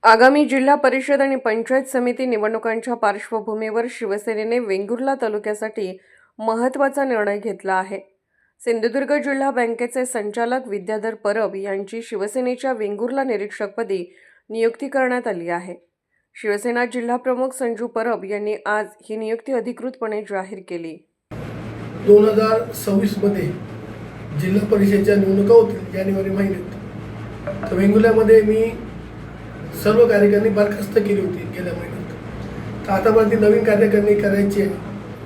आगामी जिल्हा परिषद आणि पंचायत समिती निवडणुकांच्या पार्श्वभूमीवर शिवसेनेने वेंगुर्ला तालुक्यासाठी महत्त्वाचा निर्णय घेतला आहे। सिंधुदुर्ग जिल्हा बँकेचे संचालक विद्याधर परब यांची शिवसेनेच्या वेंगुर्ला निरीक्षकपदी नियुक्ती करण्यात आली आहे। शिवसेना जिल्हा प्रमुख संजू परब यांनी आज ही नियुक्ती अधिकृतपणे जाहीर केली। 2026 मध्ये जिल्हा परिषदेच्या निवडणुका होतील जानेवारी महिन्यात। तर वेंगुर्ल्यामध्ये मी सर्व कार्यकारिणी बरखास्त केली होती गेल्या महिन्यात। तर आता मला ती नवीन कार्यकारिणी करायची आहे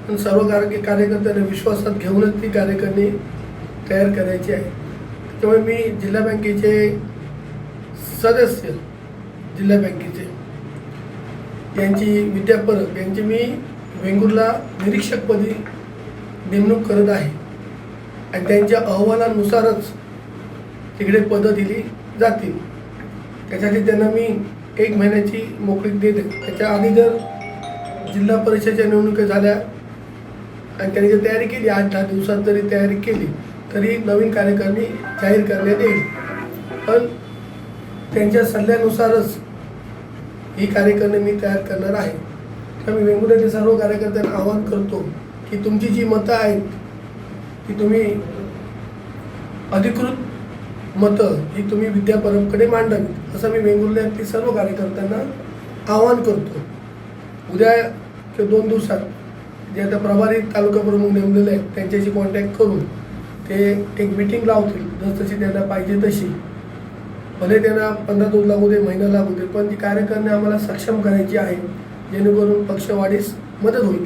आणि सर्व कार्यकर्त्यांना विश्वासात घेऊनच ती कार्यकारिणी तयार करायची आहे। त्यामुळे मी जिल्हा बँकेचे सदस्य जिल्हा बँकेचे यांची विद्या परब यांची मी वेंगुर्ला निरीक्षकपदी नेमणूक करत आहे आणि त्यांच्या अहवालानुसारच तिकडे पदं दिली जातील। त्यासाठी त्यांना मी 1 महिन्याची मोकळीक देते। त्याच्या आधी जर जिल्हा परिषदेच्या निवडणुका झाल्या आणि त्यांनी जर तयारी केली 8-10 दिवसात जरी तयारी केली तरी नवीन कार्यकारिणी जाहीर करण्यात येईल। पण त्यांच्या सल्ल्यानुसारच ही कार्यकारिणी मी तयार करणार आहे। तर मी वेंगुर्ल्यातील सर्व कार्यकर्त्यांना आवाहन करतो की तुमची जी मतं आहेत ती तुम्ही अधिकृत मतं ही तुम्ही विद्या परबकडे मांडावीत असं मी वेंगुर्ल्यातील सर्व कार्यकर्त्यांना आवाहन करतो। उद्या किंवा 2 दिवसात जे आता प्रभारी तालुका प्रमुख नेमलेले आहेत त्यांच्याशी कॉन्टॅक्ट करून ते एक मीटिंग लावतील जसं त्यांना पाहिजे तशी। भले त्यांना 15 दिवस लागू दे, महिना लागू दे, पण ती कार्यकारिणी आम्हाला सक्षम करायची आहे जेणेकरून पक्षवाढीस मदत होईल।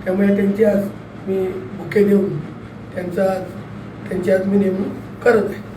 त्यामुळे त्यांची आज मी बुके देऊन त्यांची आज मी नेमणूक करत आहे।